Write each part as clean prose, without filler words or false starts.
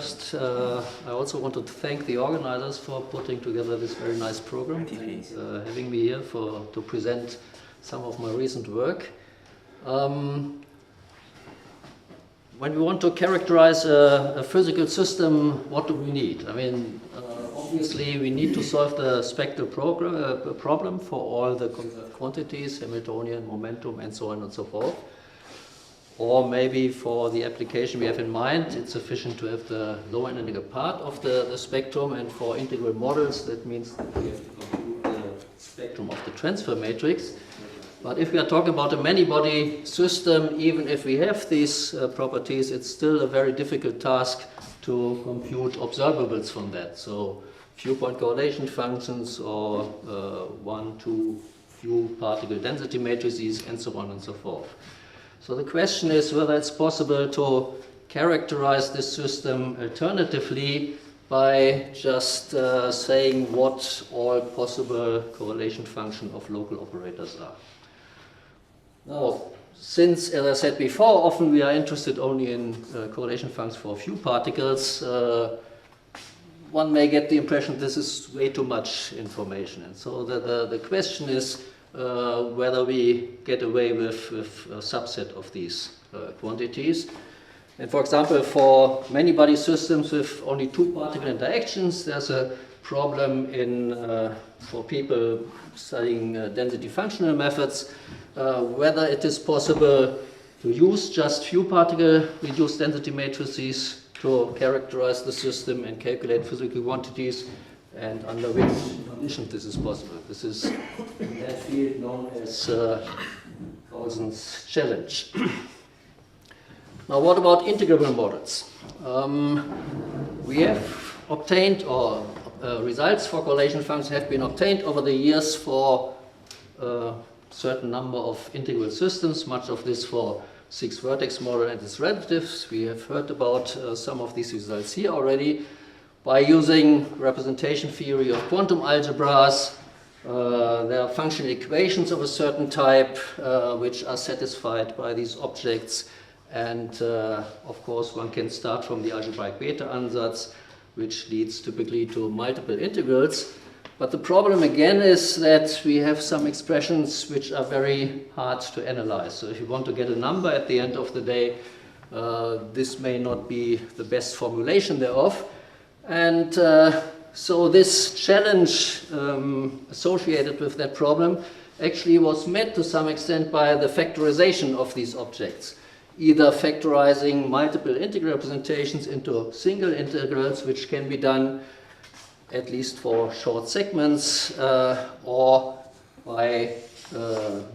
I also want to thank the organizers for putting together this very nice program and having me here to present some of my recent work. When we want to characterize a physical system, what do we need? I mean, obviously we need to solve the spectral problem for all the quantities, Hamiltonian, momentum, and so on and so forth. Or maybe for the application we have in mind, it's sufficient to have the lower and integral part of the spectrum, and for integral models, that means that we have to compute the spectrum of the transfer matrix. But if we are talking about a many-body system, even if we have these properties, it's still a very difficult task to compute observables from that. So few-point correlation functions or 1, 2 few particle density matrices, and so on and so forth. So the question is whether it's possible to characterize this system alternatively by just saying what all possible correlation functions of local operators are. Now, since, as I said before, often we are interested only in correlation functions for a few particles, one may get the impression this is way too much information. And so the question is whether we get away with a subset of these quantities. And for example, for many-body systems with only two particle interactions, there's a problem for people studying density functional methods, whether it is possible to use just few particle reduced density matrices to characterize the system and calculate physical quantities, and under which conditions this is possible. This is in that field known as Coulson's challenge. Now, what about integrable models? We have obtained, or results for correlation functions have been obtained over the years for a certain number of integral systems, much of this for six-vertex model and its relatives. We have heard about some of these results here already. By using representation theory of quantum algebras, there are functional equations of a certain type which are satisfied by these objects. And of course, one can start from the algebraic beta ansatz, which leads typically to multiple integrals. But the problem again is that we have some expressions which are very hard to analyze. So if you want to get a number at the end of the day, this may not be the best formulation thereof. And so this challenge associated with that problem actually was met to some extent by the factorization of these objects, either factorizing multiple integral representations into single integrals, which can be done at least for short segments, or by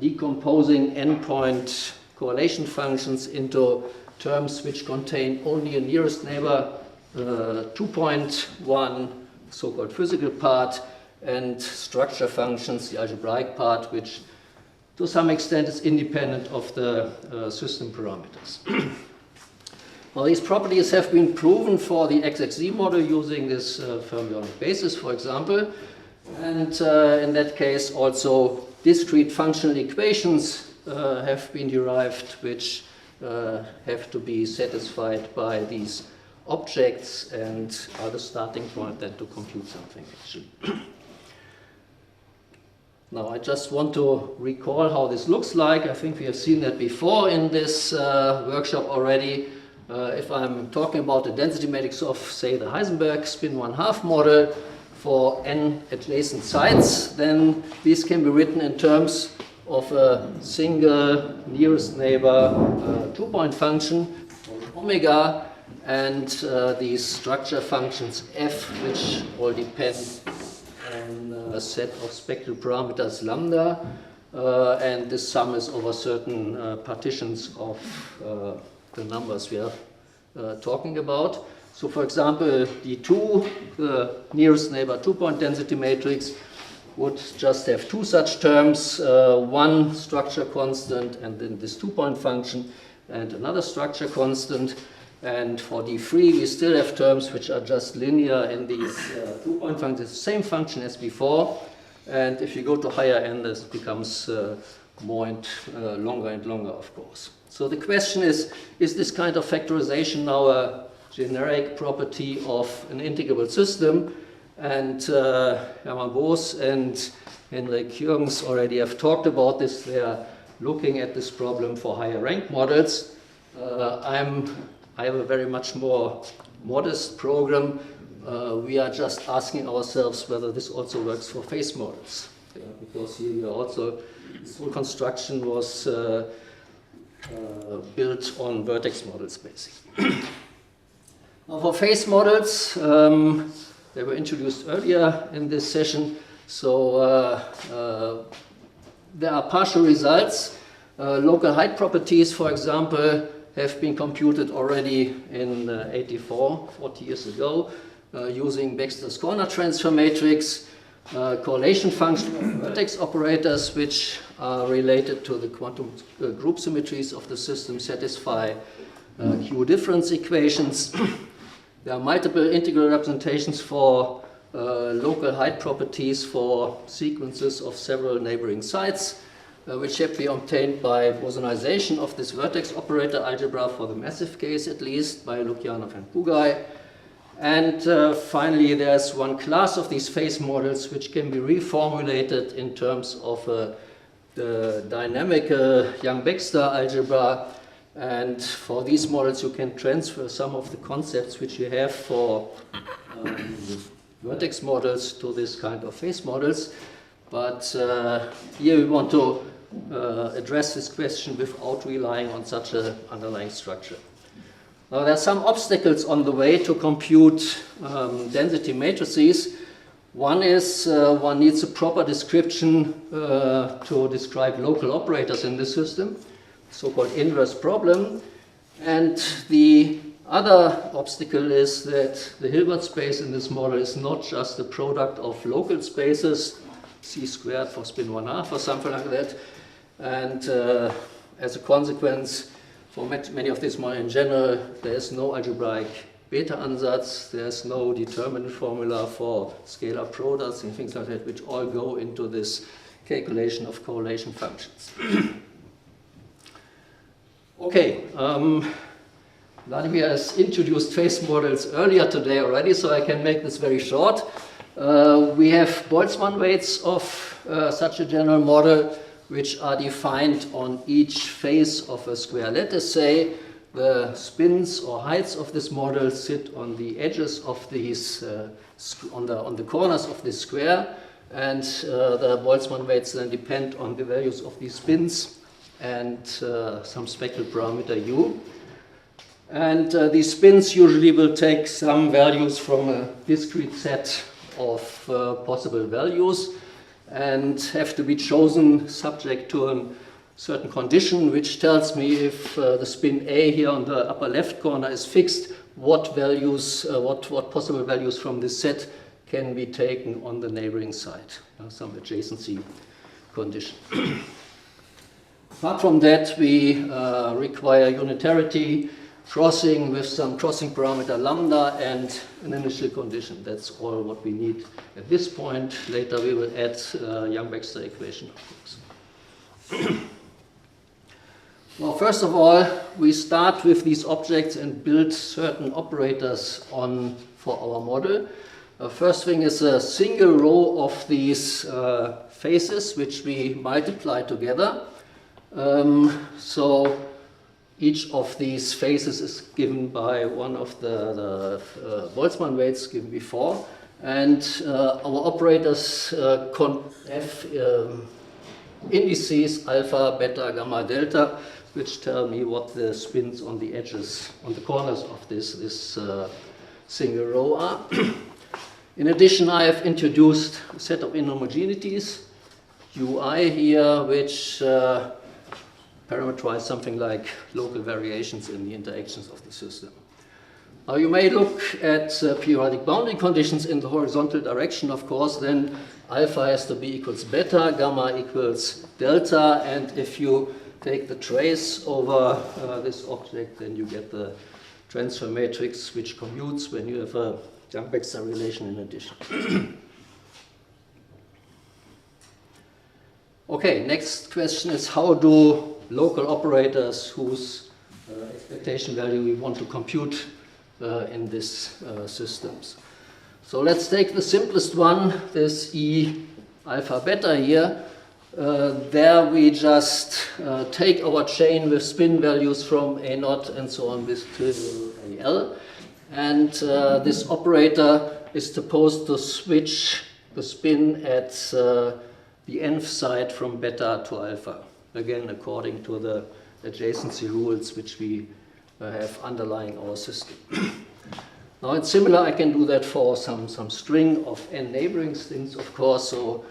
decomposing endpoint correlation functions into terms which contain only a nearest neighbor 2.1 so-called physical part, and structure functions, the algebraic part, which to some extent is independent of the system parameters. Well, these properties have been proven for the XXZ model using this fermionic basis, for example. And in that case, also discrete functional equations have been derived, which have to be satisfied by these objects and are the starting point then to compute something, actually. Now, I just want to recall how this looks like. I think we have seen that before in this workshop already. If I'm talking about a density matrix of, say, the Heisenberg spin 1/2 model for n adjacent sites, then these can be written in terms of a single nearest neighbor 2-point function, omega, and these structure functions f, which all depend on a set of spectral parameters lambda, and this sum is over certain partitions of the numbers we are talking about. So for example, D2, the nearest neighbor 2-point density matrix, would just have two such terms, one structure constant and then this 2-point function and another structure constant. And for D3, we still have terms which are just linear in these 2-point functions, the same function as before. And if you go to higher n, this becomes more and longer, of course. So the question is this kind of factorization now a generic property of an integrable system. And Hermann Boos and Henrik Jürgens already have talked about this. They are looking at this problem for higher rank models. I have a very much more modest program. We are just asking ourselves whether this also works for phase models. Because here we are also, this whole construction was built on vertex models, basically. Now for phase models, they were introduced earlier in this session. So there are partial results. Local height properties, for example, have been computed already in 84, 40 years ago, using Baxter's corner transfer matrix, correlation function of vertex operators, which are related to the quantum group symmetries of the system, satisfy Q difference equations. There are multiple integral representations for local height properties for sequences of several neighboring sites, which have been obtained by Bosonization of this vertex operator algebra for the massive case, at least, by Lukyanov and Pugai. And finally, there's one class of these phase models which can be reformulated in terms of the dynamical Young-Baxter algebra. And for these models, you can transfer some of the concepts which you have for vertex models to this kind of phase models. But here we want to address this question without relying on such an underlying structure. Now, there are some obstacles on the way to compute density matrices. One is one needs a proper description to describe local operators in the system, so-called inverse problem. And the other obstacle is that the Hilbert space in this model is not just the product of local spaces, C squared for spin 1/2 or something like that. And as a consequence, for many of these models in general, there is no algebraic beta ansatz, there's no determinant formula for scalar products and things like that, which all go into this calculation of correlation functions. Okay, Vladimir has introduced phase models earlier today already, so I can make this very short. We have Boltzmann weights of such a general model, which are defined on each face of a square. Let us say the spins or heights of this model sit on the edges of these, on the corners of this square, and the Boltzmann weights then depend on the values of these spins and some spectral parameter u. And these spins usually will take some values from a discrete set of possible values and have to be chosen subject to a certain condition, which tells me if the spin A here on the upper left corner is fixed, what values, what possible values from this set can be taken on the neighboring side, some adjacency condition. Apart from that, we require unitarity, crossing with some crossing parameter lambda and an initial condition. That's all what we need at this point. Later we will add Young-Baxter equation, of course. Well, first of all, we start with these objects and build certain operators for our model. First thing is a single row of these faces, which we multiply together. So each of these faces is given by one of the Boltzmann weights given before. And our operators have indices alpha, beta, gamma, delta, which tell me what the spins on the edges, on the corners of this single row are. In addition, I have introduced a set of inhomogeneities, ui here, which parameterize something like local variations in the interactions of the system. Now you may look at periodic boundary conditions in the horizontal direction, of course, then alpha has to be equals beta, gamma equals delta, and if you take the trace over this object, then you get the transfer matrix which commutes when you have a Young-Baxter relation in addition. Okay, next question is how do local operators whose expectation value we want to compute in these systems. So let's take the simplest one, this E alpha beta here. There we just take our chain with spin values from A naught and so on with to AL. And this operator is supposed to switch the spin at the nth side from beta to alpha. Again, according to the adjacency rules which we have underlying our system. Now it's similar, I can do that for some string of n neighboring strings, of course. So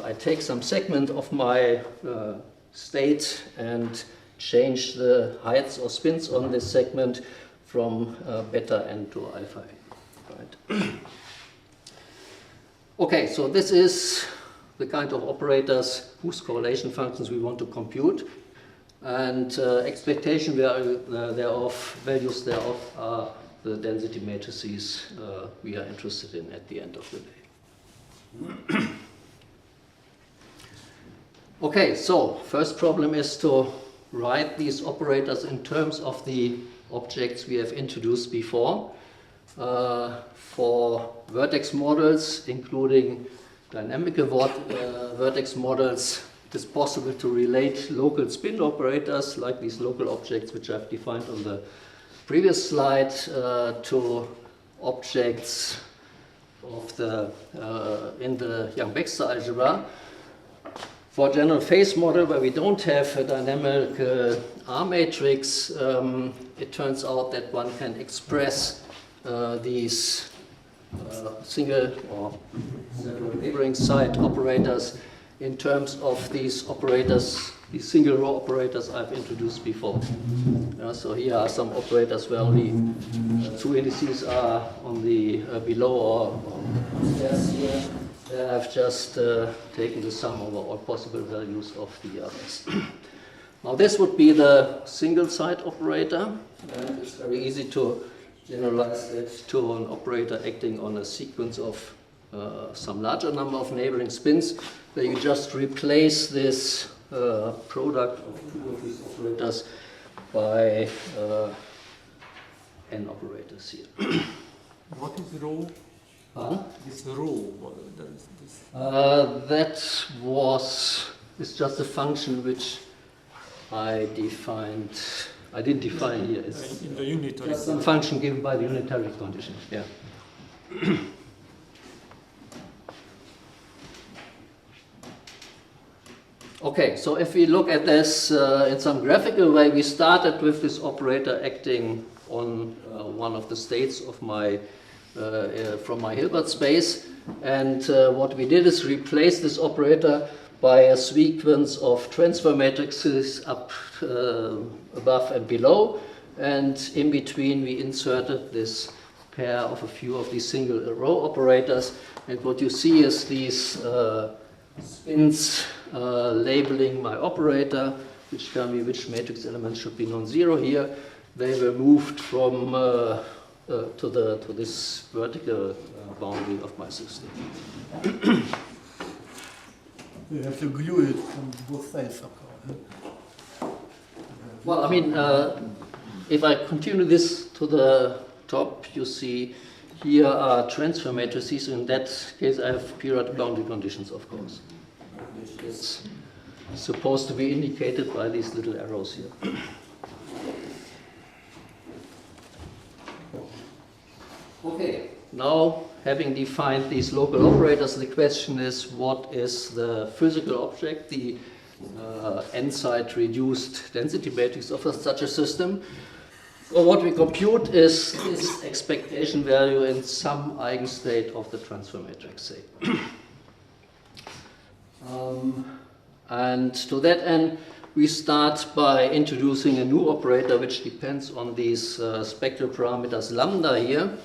I take some segment of my state and change the heights or spins on this segment from beta n to alpha n. Right. Okay, so this is the kind of operators whose correlation functions we want to compute. And expectation values thereof are the density matrices we are interested in at the end of the day. Okay, so first problem is to write these operators in terms of the objects we have introduced before. For vertex models, including dynamical vertex models, it is possible to relate local spin operators, like these local objects which I've defined on the previous slide, to objects of in the Young-Baxter algebra. For a general phase model where we don't have a dynamic R matrix, it turns out that one can express these single or several neighboring side operators in terms of these operators, these single row operators I've introduced before. So here are some operators where only two indices are on the below or yes, here. I've just taken the sum over all possible values of the others. Now this would be the single side operator, and it's very easy to generalize it to an operator acting on a sequence of some larger number of neighboring spins, where you just replace this product of two of these operators by n operators here. What is rho? This rho, that is this. It's just a function which I defined. I didn't define here. It's in the unitary. Just some function given by the unitary condition. Yeah. Okay, so if we look at this in some graphical way, we started with this operator acting on one of the states of my from my Hilbert space, and what we did is replace this operator by a sequence of transfer matrices up above and below, and in between we inserted this pair of a few of these single row operators, and what you see is these spins labeling my operator, which tell me which matrix elements should be non-zero here. They were moved from to this vertical boundary of my system. You have to glue it from both sides, of course. Well, I mean, if I continue this to the top, you see here are transfer matrices. In that case, I have periodic boundary conditions, of course, which is supposed to be indicated by these little arrows here. Okay, now having defined these local operators, the question is, what is the physical object, the n-side reduced density matrix of such a system? Well, what we compute is this expectation value in some eigenstate of the transfer matrix, say. And to that end, we start by introducing a new operator which depends on these spectral parameters lambda here,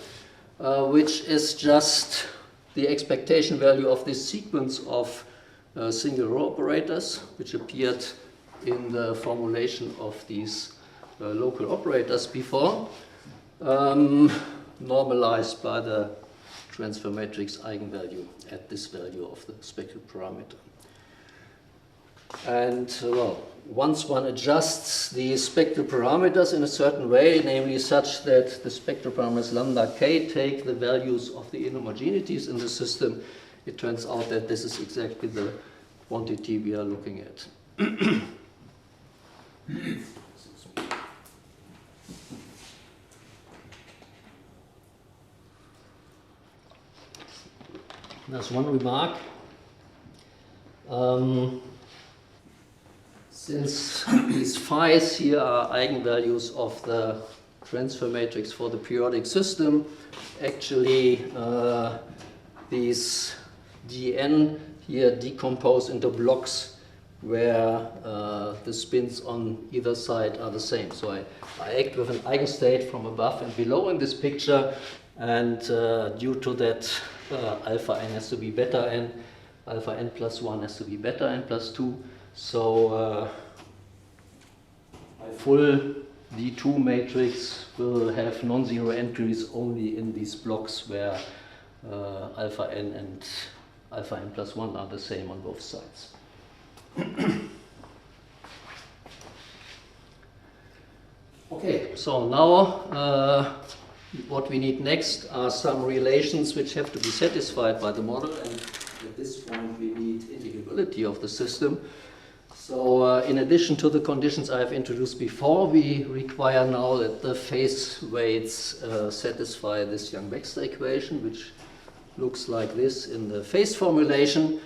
which is just the expectation value of this sequence of single row operators, which appeared in the formulation of these local operators before, normalized by the transfer matrix eigenvalue at this value of the spectral parameter. And well, once one adjusts the spectral parameters in a certain way, namely such that the spectral parameters lambda k take the values of the inhomogeneities in the system, it turns out that this is exactly the quantity we are looking at. There's one remark. Since these phi's here are eigenvalues of the transfer matrix for the periodic system, actually these dn here decompose into blocks where the spins on either side are the same. So I act with an eigenstate from above and below in this picture, and due to that alpha n has to be beta n, alpha n plus 1 has to be beta n plus 2. So my full D2 matrix will have non-zero entries only in these blocks where alpha n and alpha n plus 1 are the same on both sides. Okay, so now what we need next are some relations which have to be satisfied by the model, and at this point we need integrability of the system. So in addition to the conditions I have introduced before, we require now that the phase weights satisfy this Yang-Baxter equation, which looks like this in the phase formulation.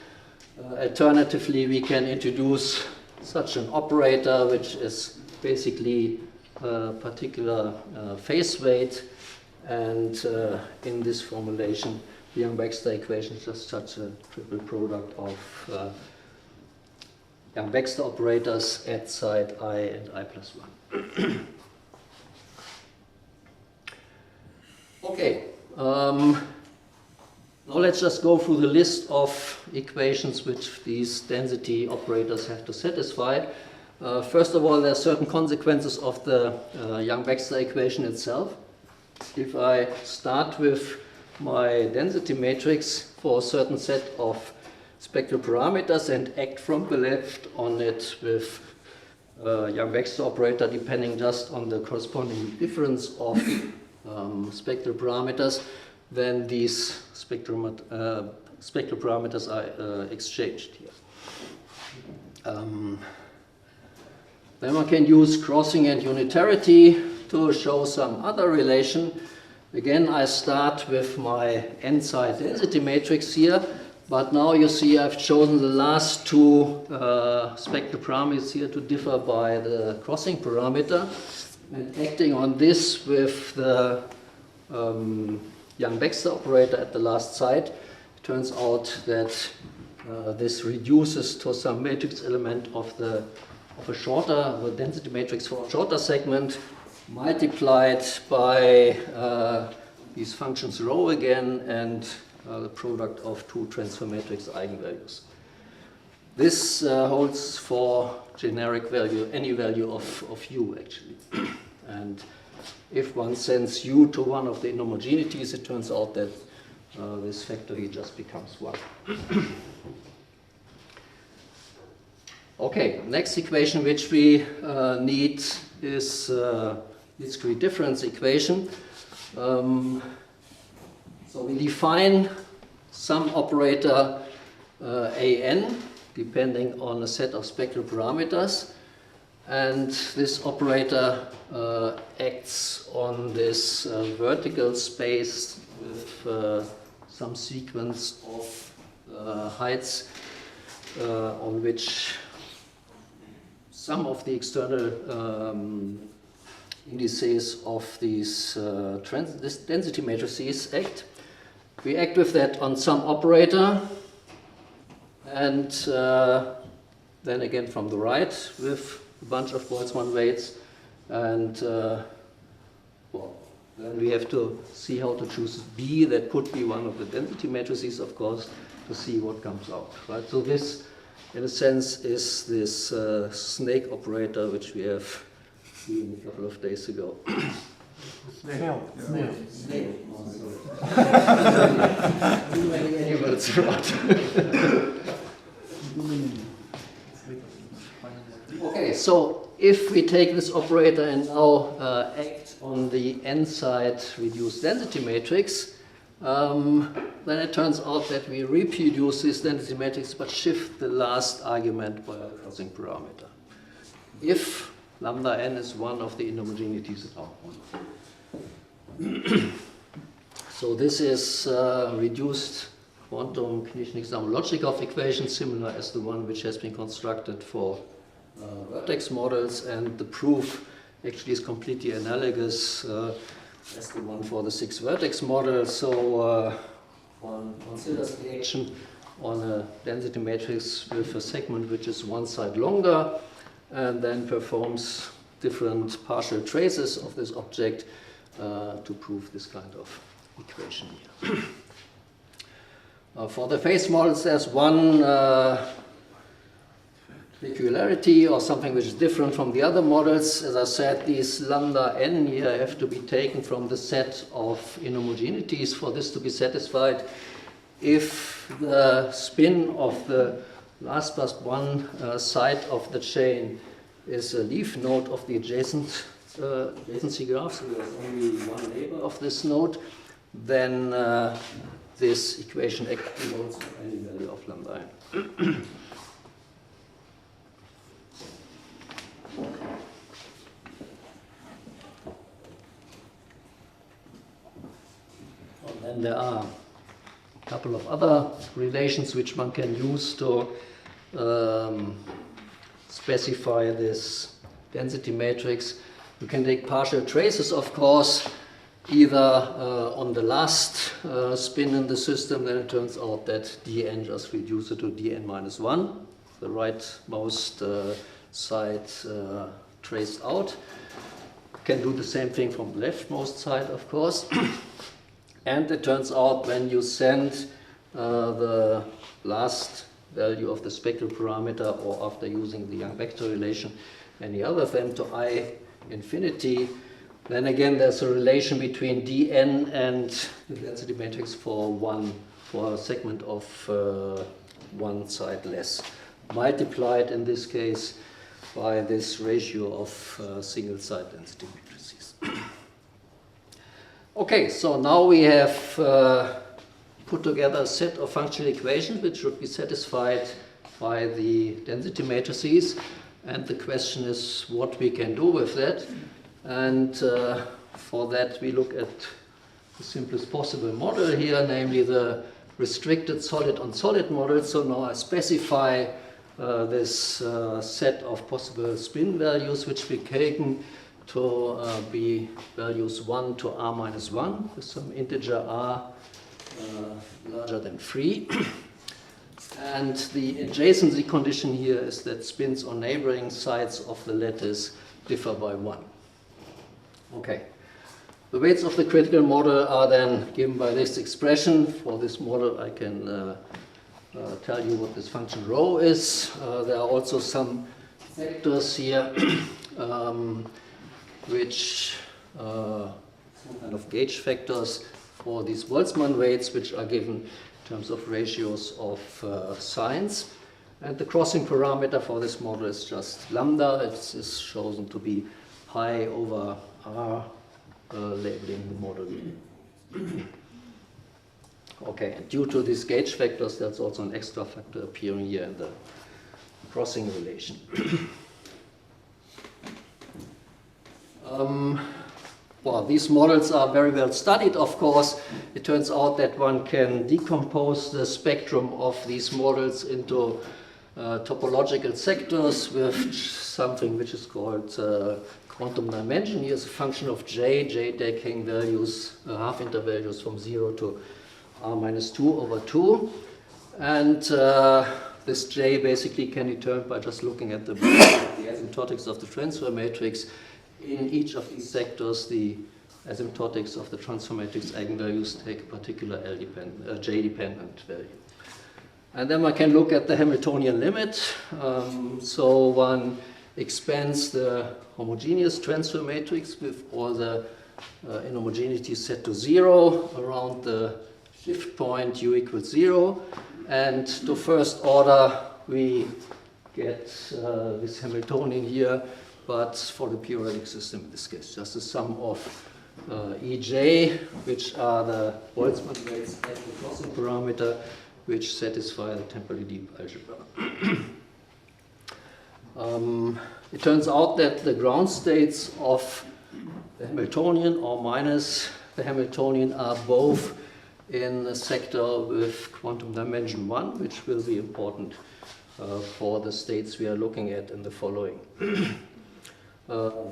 Alternatively, we can introduce such an operator, which is basically a particular phase weight, and in this formulation, the Yang-Baxter equation is just such a triple product of Yang-Baxter operators at side I and I plus 1. Okay, now let's just go through the list of equations which these density operators have to satisfy. First of all, there are certain consequences of the Yang-Baxter equation itself. If I start with my density matrix for a certain set of spectral parameters and act from the left on it with Yang-Baxter operator depending just on the corresponding difference of spectral parameters, then these spectral parameters are exchanged here. Then one can use crossing and unitarity to show some other relation. Again, I start with my n-side density matrix here, but now you see I've chosen the last two spectral parameters here to differ by the crossing parameter, and acting on this with the Yang-Baxter operator at the last side, it turns out that this reduces to some matrix element of a shorter density matrix for a shorter segment, multiplied by these functions rho again and the product of two transfer matrix eigenvalues. This holds for generic value, any value of u actually. And if one sends u to one of the inhomogeneities, it turns out that this factor here just becomes 1. Okay, next equation which we need is discrete difference equation. So we define some operator an depending on a set of spectral parameters, and this operator acts on this vertical space with some sequence of heights on which some of the external indices of these density matrices act. We act with that on some operator, and then again from the right with a bunch of Boltzmann weights, and well, then we have to see how to choose B. That could be one of the density matrices, of course, to see what comes out. Right. So this, in a sense, is this snake operator which we have seen a couple of days ago. Snail. Snake. Oh, sorry. Too many animals around. so if we take this operator and now act on the n-side reduced density matrix, then it turns out that we reproduce this density matrix but shift the last argument by a crossing parameter. If lambda n is one of the inhomogeneities at R1. So this is reduced quantum condition example logic of equation, similar as the one which has been constructed for vertex models, and the proof actually is completely analogous as the one for the 6 vertex model. So one considers the action on a density matrix with a segment which is one side longer, and then performs different partial traces of this object to prove this kind of equation here. For the phase models, there's one peculiarity or something which is different from the other models. As I said, these lambda n here have to be taken from the set of inhomogeneities for this to be satisfied. If the spin of the last plus one side of the chain is a leaf node of the adjacency graph, so there's only one neighbor of this node, then this equation actually holds for any value of lambda n. Then there are a couple of other relations which one can use to specify this density matrix. You can take partial traces, of course, either on the last spin in the system, then it turns out that dn just reduces it to dn minus 1, the rightmost side traced out. Can do the same thing from the leftmost side, of course. And it turns out when you send the last value of the spectral parameter, or after using the Young vector relation, any other of them to I infinity, then again there's a relation between dn and the density matrix for a segment of one side less, multiplied in this case by this ratio of single side density matrices. Okay, so now we have put together a set of functional equations which should be satisfied by the density matrices, and the question is what we can do with that. And for that we look at the simplest possible model here, namely the restricted solid on solid model. So now I specify this set of possible spin values which we taken to be values 1 to r minus 1 with some integer r larger than 3. And the adjacency condition here is that spins on neighboring sides of the lattice differ by 1. Okay. The weights of the critical model are then given by this expression. For this model I can tell you what this function rho is. There are also some factors here which some kind of gauge factors for these Boltzmann weights, which are given in terms of ratios of signs. And the crossing parameter for this model is just lambda. It is chosen to be pi over r, labeling the model. Okay, and due to these gauge factors, there's also an extra factor appearing here in the crossing relation. Well, these models are very well studied, of course. It turns out that one can decompose the spectrum of these models into topological sectors with something which is called quantum dimension. Here's a function of j taking values, half intervalues from 0 to r minus 2 over 2. And this j basically can be determined by just looking at the asymptotics of the transfer matrix. In each of these sectors, the asymptotics of the transfer matrix eigenvalues take a particular j-dependent value. And then one can look at the Hamiltonian limit. So one expands the homogeneous transfer matrix with all the inhomogeneities set to 0 around the shift point u equals 0. And to first order, we get this Hamiltonian here, but for the periodic system in this case, just the sum of Ej, which are the Boltzmann weights and the crossing parameter, which satisfy the temporally deep algebra. It turns out that the ground states of the Hamiltonian or minus the Hamiltonian are both in a sector with quantum dimension 1, which will be important for the states we are looking at in the following.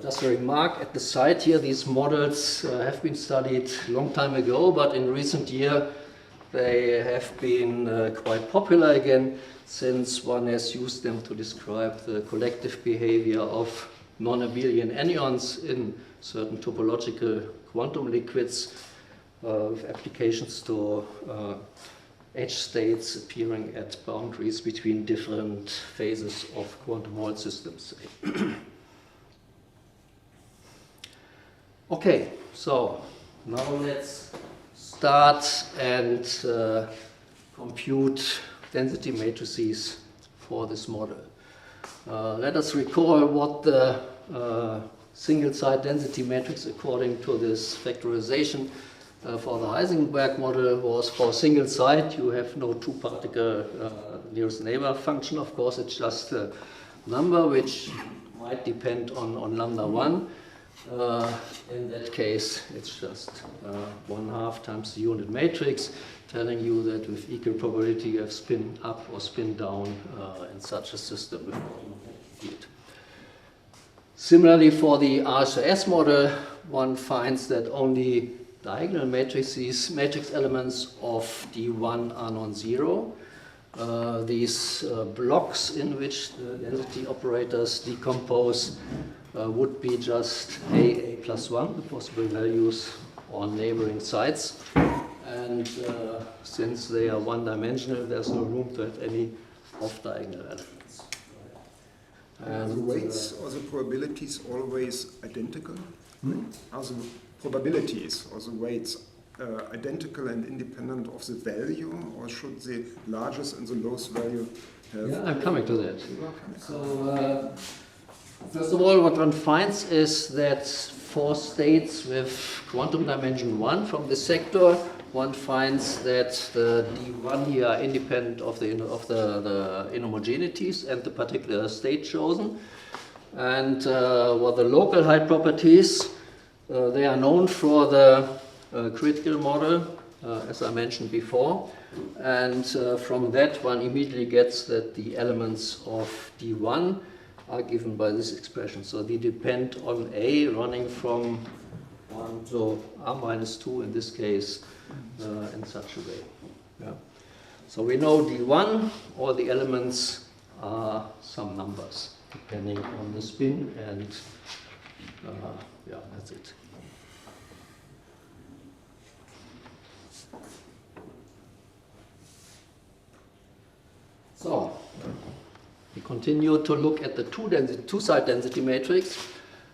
Just a remark at the side here, these models have been studied a long time ago, but in recent years they have been quite popular again, since one has used them to describe the collective behavior of non-abelian anyons in certain topological quantum liquids, with applications to edge states appearing at boundaries between different phases of quantum Hall systems. Okay, so now let's start and compute density matrices for this model. Let us recall what the single-side density matrix according to this factorization for the Heisenberg model was. For single side, you have no two-particle nearest neighbor function. Of course, it's just a number which might depend on lambda 1. In that case, it's just 1/2 times the unit matrix, telling you that with equal probability you have spin up or spin down in such a system with magnetic field. Similarly, for the RSOS model, one finds that only diagonal matrices, matrix elements of D1 are non-zero. These blocks in which the density operators decompose would be just A plus 1, the possible values on neighboring sites. And since they are one-dimensional, there's no room to have any off-diagonal elements. Are the weights or the probabilities always identical? Are the probabilities or the weights identical and independent of the value, or should the largest and the lowest value have... Yeah, I'm coming to that. So, first of all, what one finds is that for states with quantum dimension 1 from the sector, one finds that the D1 here are independent of the inhomogeneities and the particular state chosen. And what the local height properties, they are known for the critical model, as I mentioned before. And from that, one immediately gets that the elements of D1 are given by this expression. So they depend on A running from 1 to R minus 2 in this case, in such a way. Yeah. So we know D1, all the elements are some numbers, depending on the spin, and yeah, that's it. So, we continue to look at the two-side density matrix.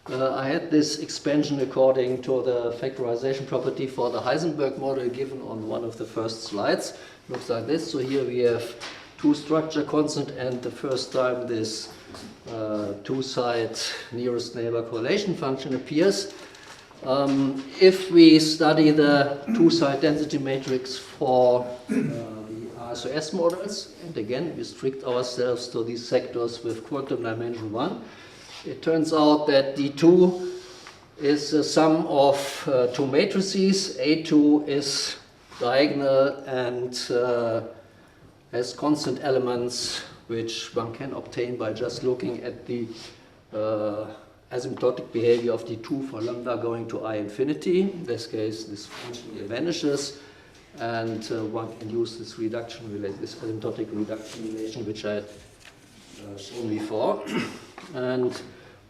I had this expansion according to the factorization property for the Heisenberg model given on one of the first slides. Looks like this. So here we have two structure constant, and the first time this two-side nearest neighbor correlation function appears. If we study the two-side density matrix for RSOS models, and again restrict ourselves to these sectors with quantum dimension 1, it turns out that D2 is a sum of two matrices. A2 is diagonal and has constant elements which one can obtain by just looking at the asymptotic behavior of D2 for lambda going to I infinity. In this case, this function here vanishes. And one can use this reduction relation, this asymptotic reduction relation, which I had shown before. And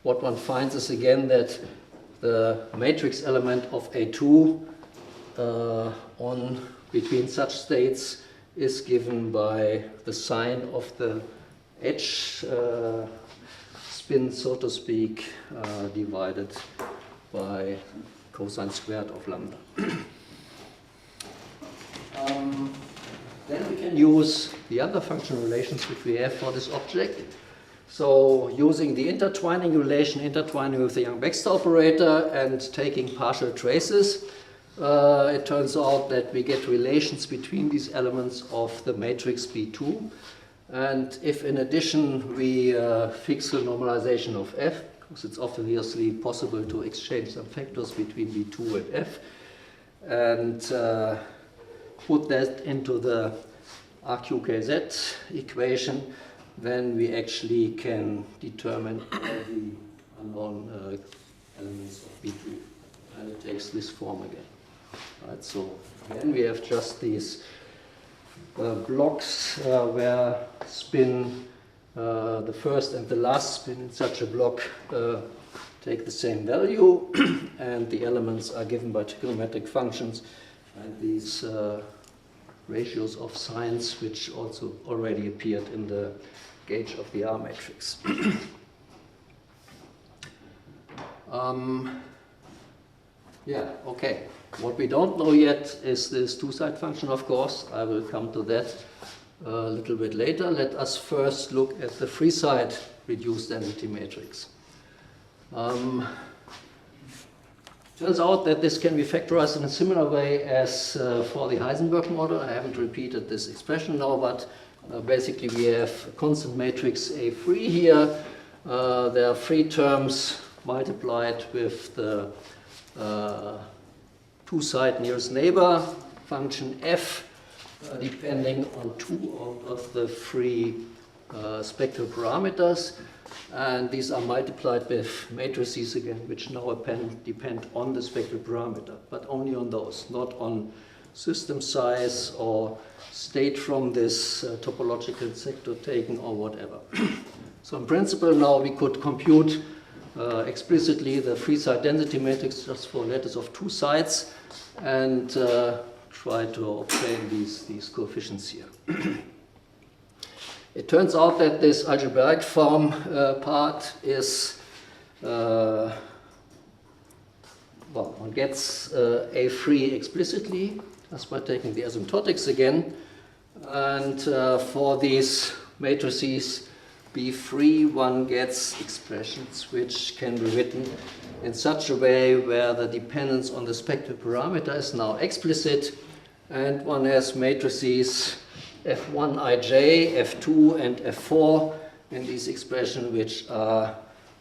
what one finds is again that the matrix element of A2 on between such states is given by the sign of the edge spin, so to speak, divided by cosine squared of lambda. Then we can use the other function relations which we have for this object. So using the intertwining relation, intertwining with the Young-Baxter operator and taking partial traces, it turns out that we get relations between these elements of the matrix B2. And if in addition we fix the normalization of F, because it's obviously possible to exchange some factors between B2 and F, and put that into the RQKZ equation, then we actually can determine all the unknown elements of B2. And it takes this form again. Right, so again we have just these blocks where spin, the first and the last spin in such a block take the same value, and the elements are given by trigonometric functions and these ratios of signs, which also already appeared in the gauge of the R matrix. Yeah, okay. What we don't know yet is this two-side function, of course. I will come to that a little bit later. Let us first look at the free-side reduced density matrix. Turns out that this can be factorized in a similar way as for the Heisenberg model. I haven't repeated this expression now, but basically we have a constant matrix A free here. There are free terms multiplied with the two-side nearest neighbor function f, depending on two of the free spectral parameters. And these are multiplied with matrices again, which now depend on the spectral parameter, but only on those, not on system size or state from this topological sector taken or whatever. So in principle now we could compute explicitly the free side density matrix just for lattice of two sides and try to obtain these coefficients here. It turns out that this algebraic form part is, well, one gets A free explicitly, just by taking the asymptotics again. And for these matrices B free, one gets expressions which can be written in such a way where the dependence on the spectral parameter is now explicit, and one has matrices F1ij, F2, and F4 in these expressions, which are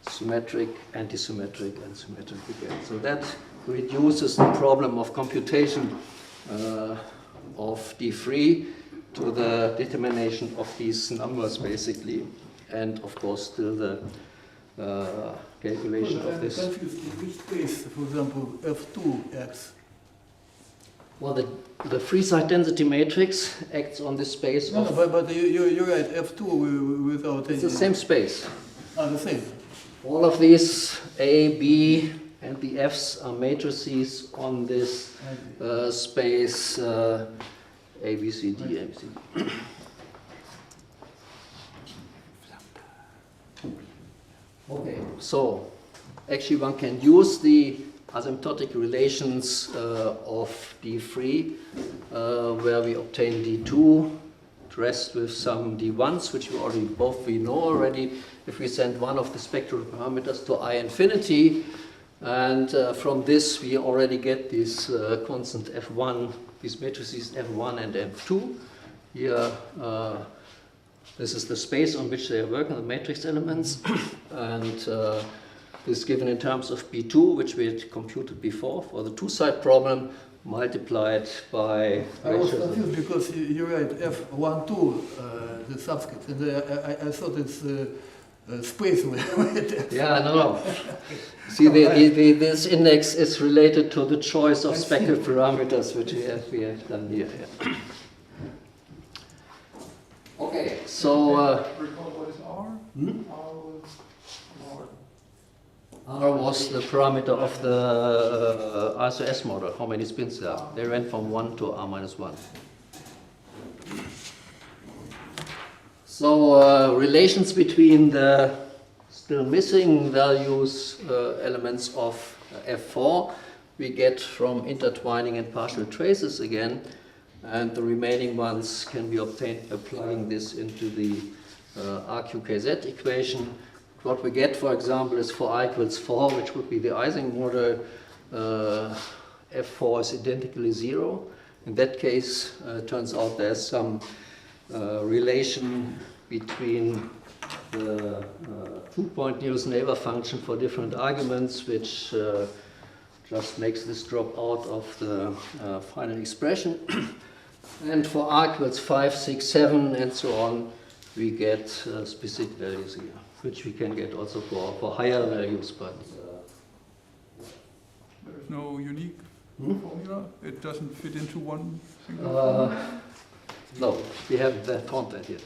symmetric, antisymmetric, and symmetric again. So that reduces the problem of computation of D free to the determination of these numbers, basically, and of course still the calculation of this. I'm confused. In which space, for example, F2 acts? Well, the free side density matrix acts on this space. No, but you're right, F2 without any... It's the same space. Ah, the same. All of these A, B, and the F's are matrices on this space A, B, C, D, A, B, C, D. Okay, so actually one can use the asymptotic relations of D free, where we obtain D2 dressed with some D1s, which we know already. If we send one of the spectral parameters to I infinity, and from this we already get these constant F1, these matrices F1 and F2. Here, this is the space on which they are working, the matrix elements, and this is given in terms of B2, which we had computed before for the two-side problem, multiplied by... I was confused because you write F12, the subscript, and I thought it's space with Yeah, no. See, this index is related to the choice of spectral parameters, which we have done here. Yeah. Okay, so... recall what is R? Hmm? R. R was the parameter of the RSOS model, how many spins there are. They went from 1 to R minus 1. So relations between the still missing values, elements of F4, we get from intertwining and partial traces again, and the remaining ones can be obtained by plugging this into the RQKZ equation. What we get, for example, is for I equals 4, which would be the Ising model, F4 is identically 0. In that case, it turns out there's some relation between the two-point nearest neighbor function for different arguments, which just makes this drop out of the final expression. And for R equals 5, 6, 7, and so on, we get specific values here, which we can get also for higher values. But there's no unique formula? It doesn't fit into one single no, we haven't found that yet.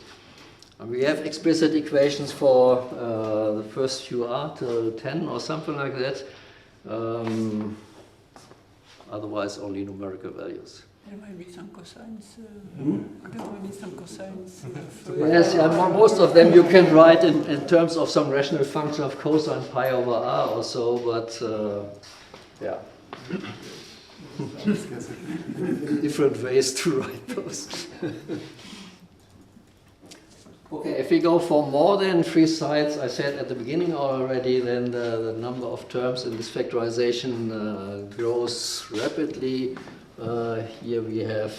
And we have explicit equations for the first few R till 10 or something like that. Otherwise, only numerical values. There might be some cosines. There might be some cosines. Yes, yeah, most of them you can write in terms of some rational function of cosine pi over R or so, but yeah. Different ways to write those. Okay, if we go for more than 3 sides, I said at the beginning already, then the number of terms in this factorization grows rapidly. Here we have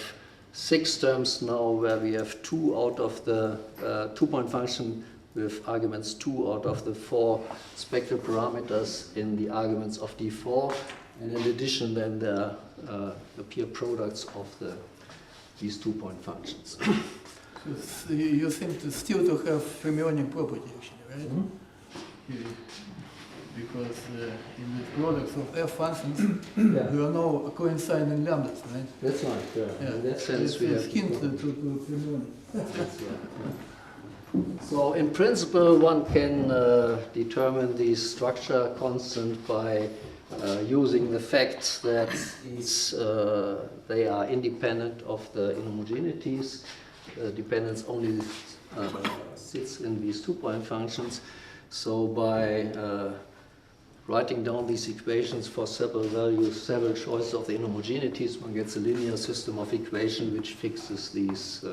6 terms now, where we have 2 out of the 2-point function with arguments 2 out of the 4 spectral parameters in the arguments of D4. And in addition, then there appear products of these 2-point functions. So you seem to still to have fermionic property, actually, right? Because in the products of F functions, there are no coinciding lambdas, right? That's right, yeah. In that sense, we have hint to fermionic. So in principle, one can determine the structure constant by using the fact that they are independent of the inhomogeneities. Dependence only sits in these 2-point functions. So by writing down these equations for several values, several choices of the inhomogeneities, one gets a linear system of equation which fixes these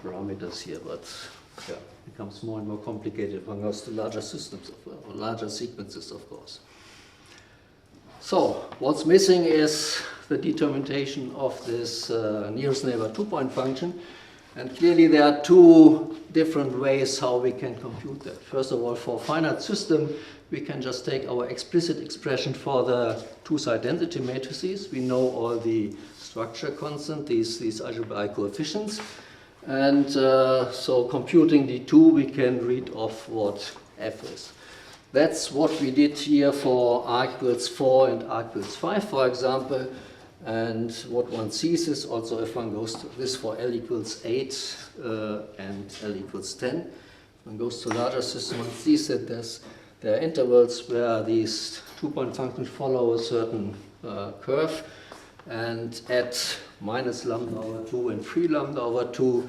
parameters here. But yeah, it becomes more and more complicated when it goes to larger systems, or larger sequences, of course. So what's missing is the determination of this nearest neighbor 2-point function. And clearly there are 2 different ways how we can compute that. First of all, for a finite system, we can just take our explicit expression for the 2-side density matrices. We know all the structure constant, these algebraic coefficients. And so computing the 2, we can read off what F is. That's what we did here for R equals 4 and R equals 5, for example. And what one sees is also, if one goes to this for L equals 8 and L equals 10, if one goes to a larger system, one sees that there are intervals where these 2-point functions follow a certain curve. And at minus lambda over 2 and 3 lambda over 2,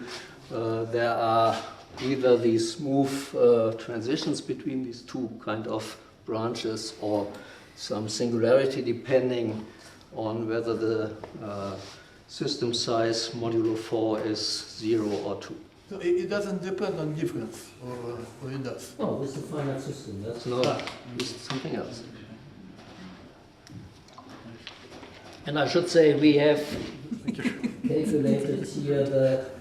there are either these smooth transitions between these 2 kind of branches or some singularity depending on whether the system size modulo 4 is 0 or 2. So it doesn't depend on difference, or it does? Oh, this is a finite system. That's not, this is something else. And I should say we have calculated here that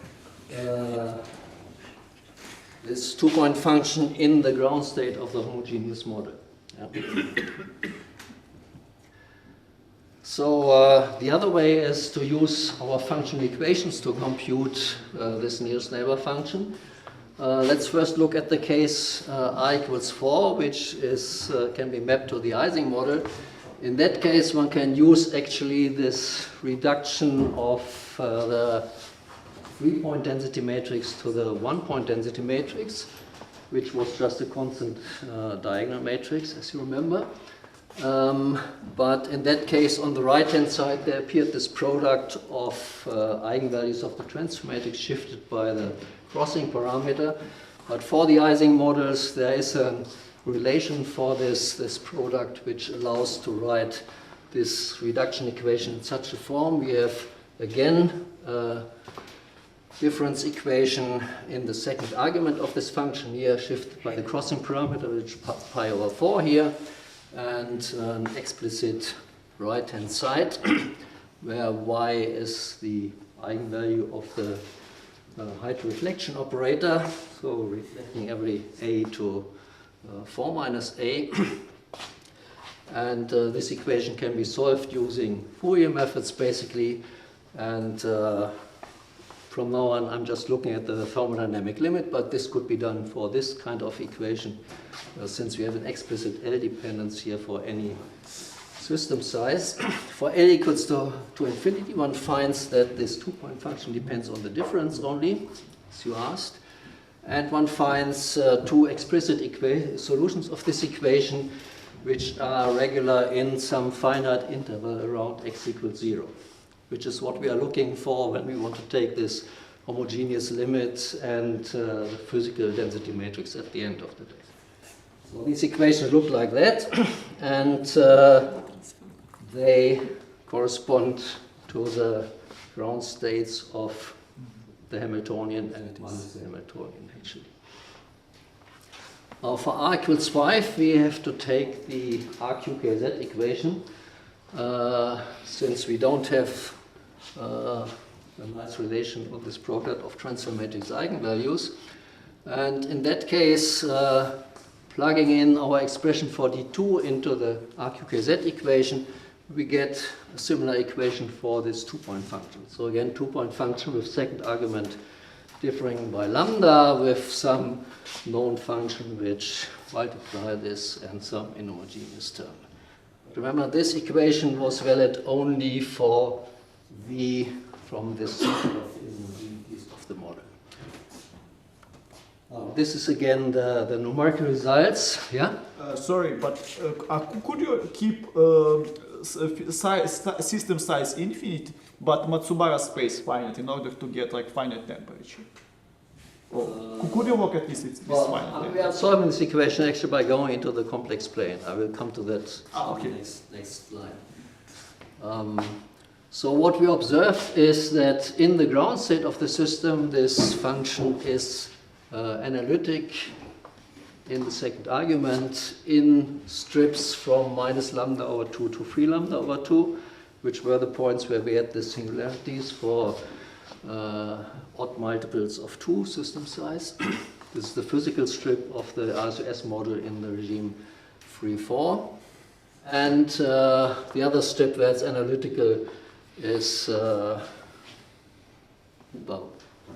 this 2-point function in the ground state of the homogeneous model. Yeah. So the other way is to use our function equations to compute this nearest neighbor function. Let's first look at the case I equals 4, which is, can be mapped to the Ising model. In that case, one can use actually this reduction of the 3-point density matrix to the 1-point density matrix, which was just a constant diagonal matrix, as you remember. But in that case, on the right-hand side, there appeared this product of eigenvalues of the transfer matrix shifted by the crossing parameter. But for the Ising models, there is a relation for this product which allows to write this reduction equation in such a form. We have, again, difference equation in the second argument of this function here, shifted by the crossing parameter, which is pi over 4 here, and an explicit right-hand side, where y is the eigenvalue of the height reflection operator, so reflecting every a to 4 minus a. And this equation can be solved using Fourier methods, basically. And from now on, I'm just looking at the thermodynamic limit, but this could be done for this kind of equation, since we have an explicit L dependence here for any system size. For L equals to infinity, one finds that this two-point function depends on the difference only, as you asked. And one finds two explicit solutions of this equation, which are regular in some finite interval around x equals 0, which is what we are looking for when we want to take this homogeneous limit and the physical density matrix at the end of the day. So these equations look like that, and they correspond to the ground states of the Hamiltonian, and one is the Hamiltonian actually. Now for r equals 5, we have to take the RQKZ equation, since we don't have a nice relation of this product of transfer matrix eigenvalues. And in that case, plugging in our expression for D2 into the RQKZ equation, we get a similar equation for this two-point function. So again, two-point function with second argument differing by lambda with some known function which multiply this and some inhomogeneous term. Remember, this equation was valid only for V from this circle of inhomogeneities of the model. This is again the numerical results. Yeah? Sorry, but could you keep system size infinite, but Matsubara space finite in order to get like finite temperature? Could you look at this? We are solving this equation actually by going into the complex plane. I will come to that okay. next slide. So what we observed is that in the ground state of the system, this function is analytic in the second argument in strips from minus lambda over 2 to 3 lambda over 2, which were the points where we had the singularities for odd multiples of 2 system size. This is the physical strip of the RSOS model in the regime 3-4. And the other strip where it's analytical is well,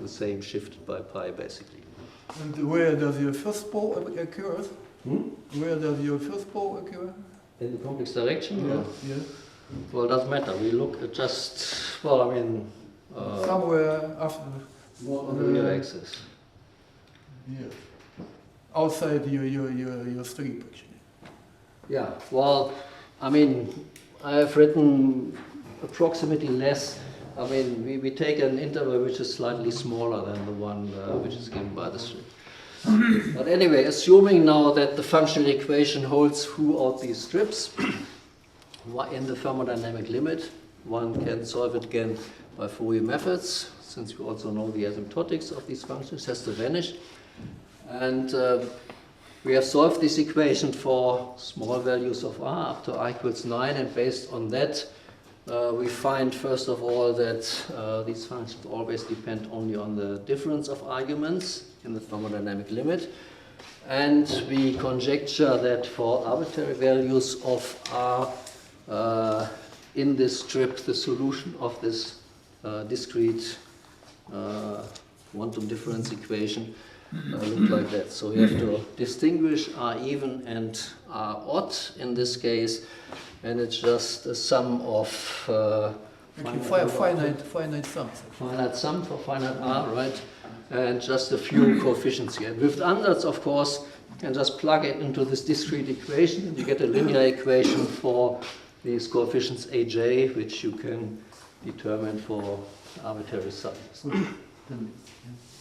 the same shifted by pi, basically. And where does your first pole occur? Where does your first pole occur? In the complex direction? Yeah. Well, it doesn't matter. We look at just, well, I mean... somewhere after... on the real axis. Yeah. Outside your strip, actually. Yeah, well, I mean, I have written approximately less. I mean, we take an interval which is slightly smaller than the one which is given by the strip. But anyway, assuming now that the functional equation holds throughout these strips, in the thermodynamic limit, one can solve it again by Fourier methods, since we also know the asymptotics of these functions has to vanish. And we have solved this equation for small values of r up to r equals 9, and based on that, we find, first of all, that these functions always depend only on the difference of arguments in the thermodynamic limit. And we conjecture that for arbitrary values of r in this strip, the solution of this discrete quantum difference equation look like that. So we have to distinguish r even and r odd in this case, and it's just a sum of finite sums. Finite sum for finite r, right? And just a few coefficients here. With ansatz, of course, you can just plug it into this discrete equation, and you get a linear equation for these coefficients aj, which you can determine for arbitrary sums.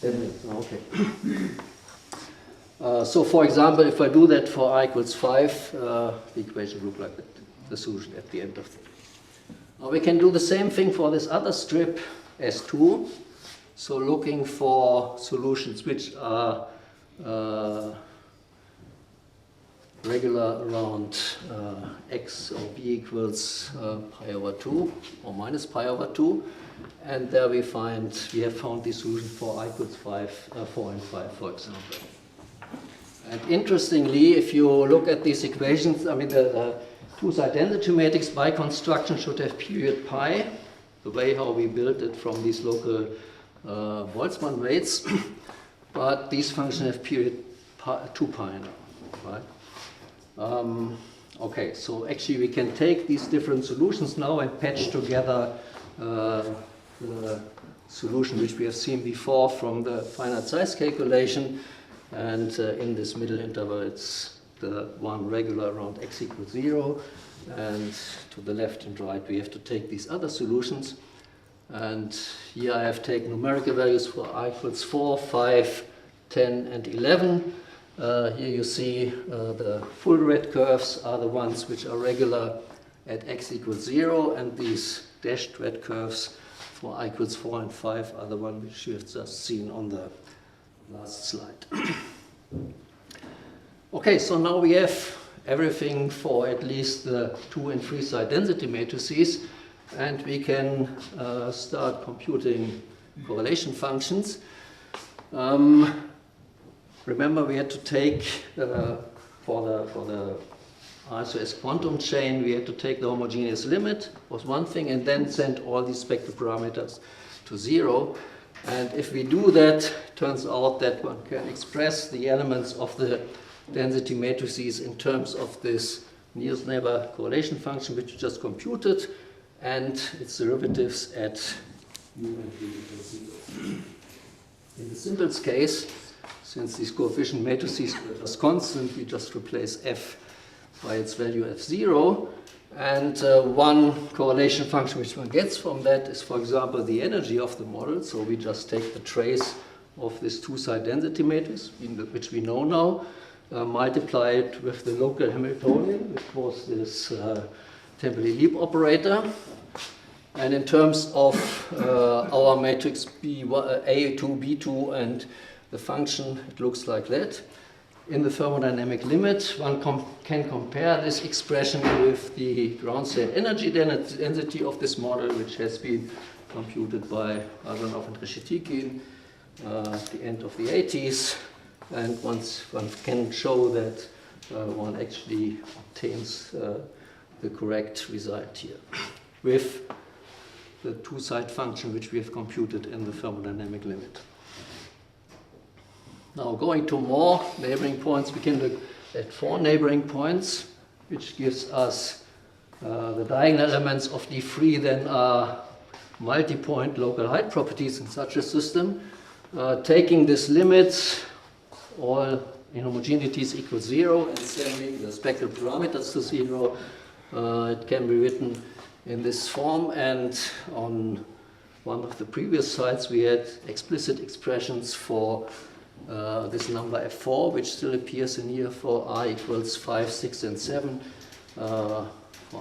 Okay. So, for example, if I do that for I equals 5, the equation look like that, the solution at the end of the day. Now we can do the same thing for this other strip, S2, So looking for solutions which are regular around x or b equals pi over 2 or minus pi over 2. And there we have found the solution for I equals 4 and 5, for example. And interestingly, if you look at these equations, I mean the two-side density matrix by construction should have period pi, the way how we built it from these local Boltzmann weights, but these functions have period 2 pi now, right? Okay, so actually we can take these different solutions now and patch together the solution which we have seen before from the finite size calculation, and in this middle interval it's the one regular around x equals 0, and to the left and right we have to take these other solutions. And here I have taken numerical values for I equals 4, 5, 10 and 11. Here you see the full red curves are the ones which are regular at x equals 0, and these dashed red curves for I equals 4 and 5 are the one which you have just seen on the last slide. Okay, so now we have everything for at least the 2 and 3 side density matrices, and we can start computing correlation functions. Remember, we had to take for the RSOS quantum chain, we had to take the homogeneous limit, was one thing, and then send all these spectral parameters to 0. And if we do that, it turns out that one can express the elements of the density matrices in terms of this nearest neighbor correlation function, which we just computed, and its derivatives at u and v equals 0. In the simplest case, since these coefficient matrices are just constant, we just replace f by its value f0. And one correlation function which one gets from that is, for example, the energy of the model. So we just take the trace of this two-side density matrix, which we know now, multiply it with the local Hamiltonian, which was this temporally leap operator. And in terms of our matrix A2, B2, and the function, it looks like that. In the thermodynamic limit, one can compare this expression with the ground state energy density of this model, which has been computed by Asanov and Reshetkin at the end of the 80s. And once one can show that one actually obtains the correct result here with the two-side function which we have computed in the thermodynamic limit. Now, going to more neighboring points, we can look at 4 neighboring points, which gives us the diagonal elements of D3 then are multi-point local height properties in such a system. Taking this limit, all inhomogeneities equal 0, and sending the spectral parameters to 0, it can be written in this form. And on one of the previous slides, we had explicit expressions for this number f4, which still appears in here for I equals 5, 6, and 7. For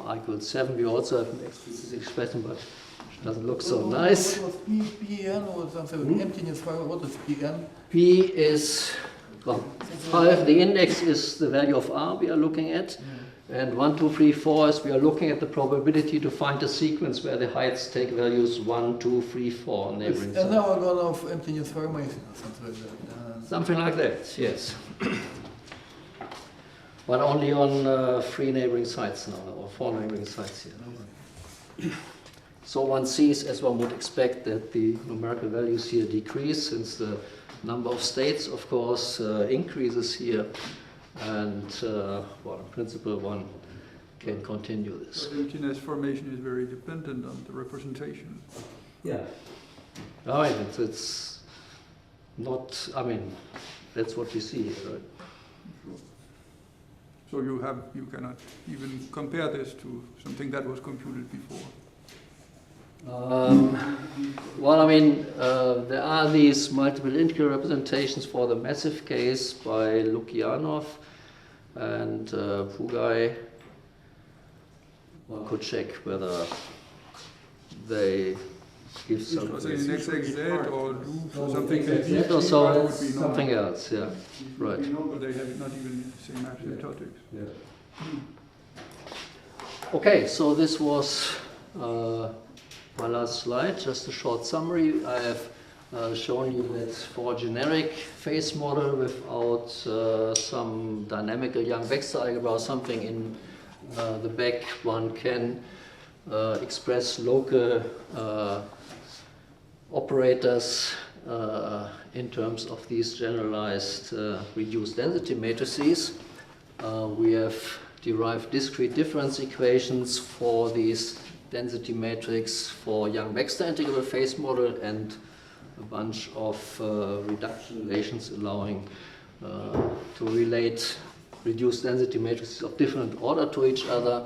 I equals 7, we also have an explicit expression, but it doesn't look so nice. What was Pn or something? Emptiness fiber, what is Pn? P is, well, 5, the index is the value of R we are looking at. And 1, 2, 3, 4 is we are looking at the probability to find a sequence where the heights take values 1, 2, 3, 4 on neighboring sides. And now we're going off emptiness formation or something like that. Something like that, yes. But only on 3 neighboring sites now, or 4 neighboring sites here. So one sees, as one would expect, that the numerical values here decrease, since the number of states, of course, increases here. And, well, in principle, one can continue this. But emptiness formation is very dependent on the representation. Yeah. I mean, it's not, I mean, that's what we see here, right? So you cannot even compare this to something that was computed before. Well, I mean, there are these multiple integral representations for the massive case by Lukyanov and Pugai. One could check whether they gives some. Because in XXZ or do something that that or so would it's be something normal. else, yeah. Right. But they have not even the same asymptotics. Okay, so this was my last slide, just a short summary. I have shown you that for a generic phase model without some dynamical Young-Baxter algebra or something in the back, one can express local operators in terms of these generalized reduced density matrices. We have derived discrete difference equations for these density matrix for Young-Baxter integrable phase model and a bunch of reduction relations allowing to relate reduced density matrices of different order to each other.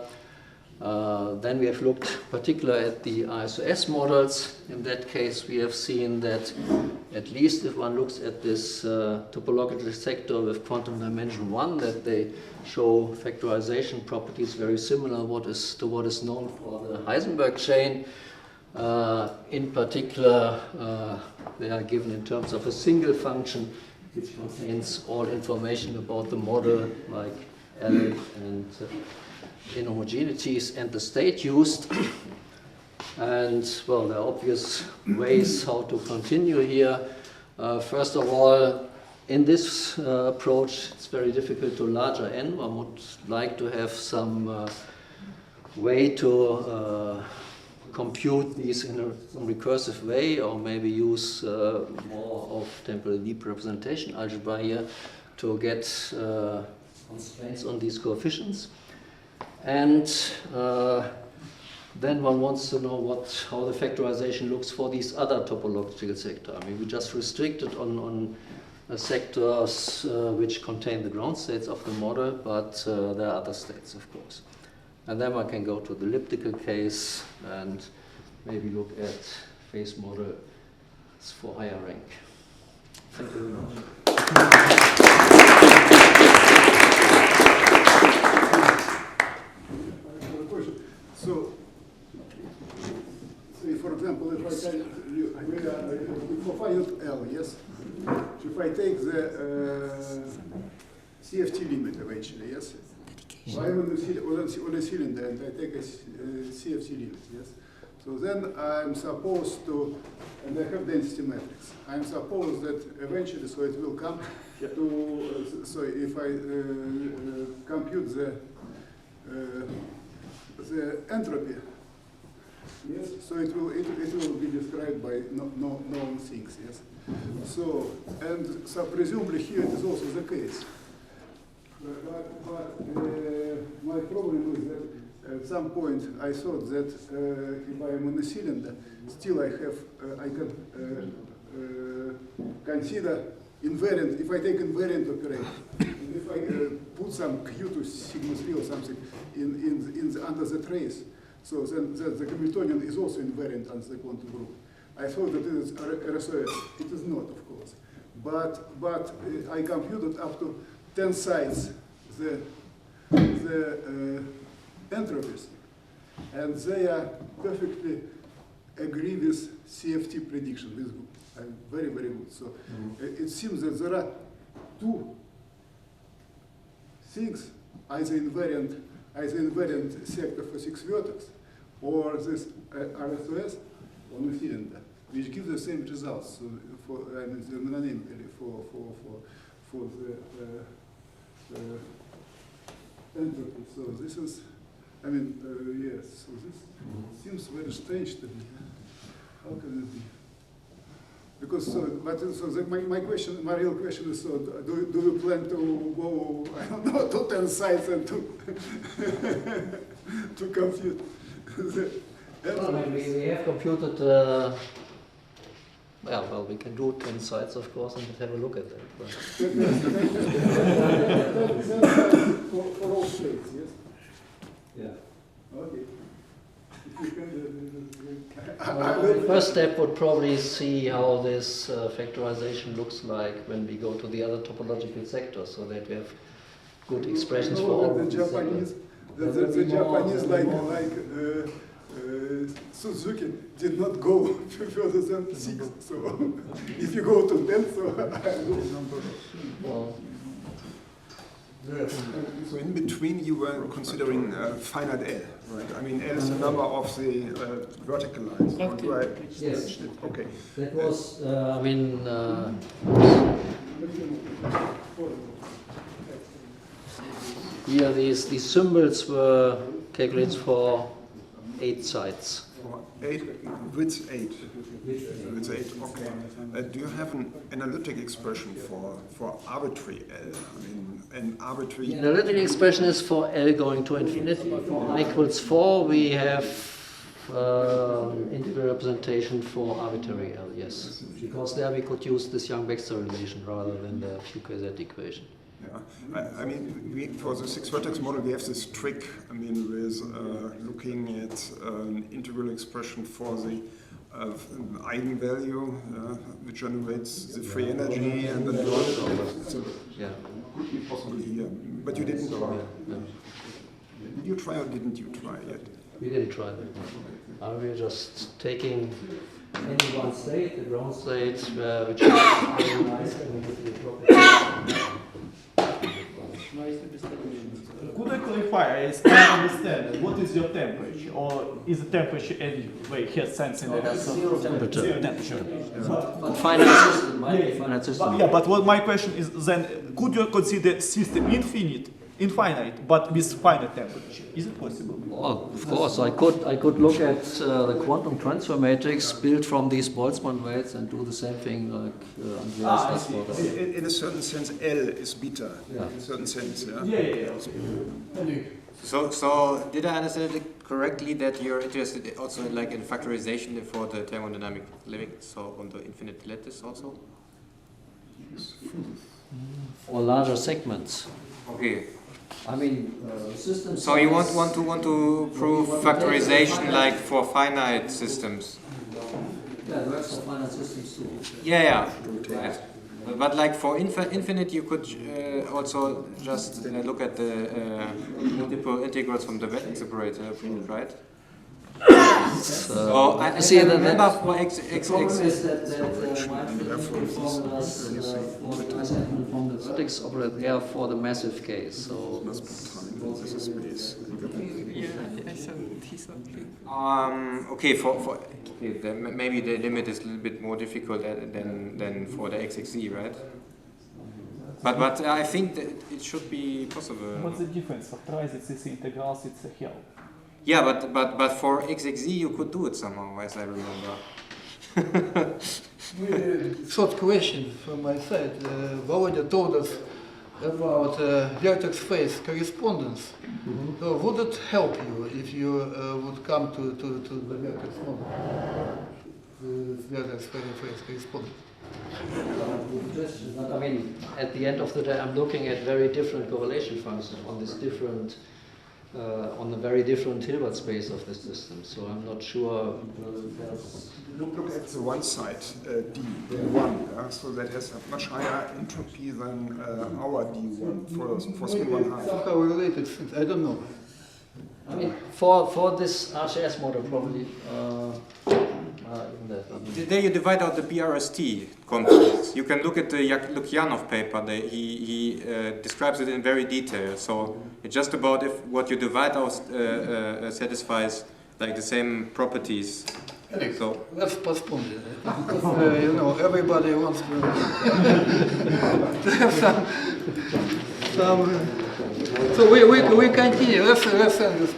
Then we have looked particularly at the RSOS models. In that case, we have seen that at least if one looks at this topological sector with quantum dimension 1, that they show factorization properties very similar to what is known for the Heisenberg chain. In particular, they are given in terms of a single function which contains all information about the model, like L and inhomogeneities and the state used. And well, there are obvious ways how to continue here. First of all, in this approach, it's very difficult to larger n. One would like to have some way to compute these in some recursive way, or maybe use more of temporal deep representation algebra here to get constraints on these coefficients. And then one wants to know how the factorization looks for these other topological sectors. I mean, we just restricted on sectors which contain the ground states of the model, but there are other states, of course. And then one can go to the elliptical case and maybe look at phase models for higher rank. Thank you very much. So, for example, if I can, for finite L, yes? If I take the CFT limit eventually, yes? I'm on a cylinder and I take a CFT limit, yes? So then I'm supposed to, and I have density matrix, I'm supposed that eventually, so it will come to, so if I compute the entropy, yes, so it will be described by known things, yes. So, and so presumably here it is also the case. But my problem is that at some point I thought that if I am on a cylinder, still I can consider invariant, if I take invariant operator, if I put some Q to sigma 3 or something under the trace, so then the Hamiltonian is also invariant under the quantum group. I thought that it is RSOS. It is not, of course. But I computed up to 10 sides the entropies, and they are perfectly agree with CFT prediction. This is very, very good. So it seems that there are two things, either invariant sector for 6 vertex, or this RSOS on a cylinder, which gives the same results. So for anonymically for the entropy. So this is, I mean, yes. So this seems very strange to me. How can it be? Because my question, my real question is: so do you plan to go, I don't know, to 10 sites and to to compute? Well, I mean, we have computed. Well, we can do 10 sites, of course, and have a look at that. But for all states, yes. yeah. Okay. The first step would probably see how this factorization looks like when we go to the other topological sectors, so that we have good expressions for all the these Japanese, sectors. the Japanese Suzuki did not go further than 6. So if you go to 10, so I go. Well, So in between you were considering finite L, right? I mean L is the number of the vertical lines. yes. Okay. That was, I mean, here these symbols were calculated for 8 sides. For 8, width 8. Width 8, okay. Do you have an analytic expression for arbitrary L? I mean, an arbitrary... The analytic expression is for L going to infinity. For I equals 4, we have integral representation for arbitrary L, yes. Because there we could use this Young-Baxter relation rather than the Fuquet-Z equation. Yeah, I mean, for the 6-vertex model, we have this trick, I mean, with looking at an integral expression for the eigenvalue, which generates the free energy, and then so yeah. could be possible here. But you didn't try. Yeah. Did you try or didn't you try yet? We didn't try that. We were just taking any one state, the ground state, which is very nice, and we put the properties. Could I clarify? I still understand. What is your temperature, or is the temperature anyway has sense in the Zero temperature. Zero temperature. But finite system, right? Finite system. Yeah, but what my question is then, could you consider system infinite, but with finite temperature? Is it possible? Oh, of course, I could look at the quantum transfer matrix built from these Boltzmann weights and do the same thing like Andreas does. In a certain sense, L is beta. Yeah. In a certain sense, yeah. Yeah. So did I understand it correctly that you're interested also like in factorization for the thermodynamic limit, so on the infinite lattice also? Or larger segments. Okay. I mean, systems. So you want to prove factorization like for finite systems? Yeah, the rest of finite systems too. Yeah. Right. But like for infinite, you could also just look at the multiple integrals from the Vector separator, right? So I see remember for x problem is that formulas from the vertex operate there for the massive case. So okay, maybe the limit is a little bit more difficult than for the XXZ, right? But I think that it should be possible. What's the difference? Factorizing is integrals, it's a help. Yeah, but for XXZ you could do it somehow, as I remember. Short question from my side. Volodya told us about vertex space correspondence. So would it help you if you would come to the vertex model? Vertex space correspondence. But I mean, at the end of the day, I'm looking at very different correlation functions on this different, on the very different Hilbert space of this system. So I'm not sure whether it helps. Look at the one side, D1, so that has a much higher entropy than our D1 for spin 1/2. Somehow related things, I don't know. I mean, for this RSOS model, probably. There you divide out the BRST components. You can look at the Lukyanov paper. He describes it in very detail. So it's just about if what you divide out satisfies like the same properties. Alex, So let's postpone it. You know, everybody wants to have some. So we continue. Let's end this.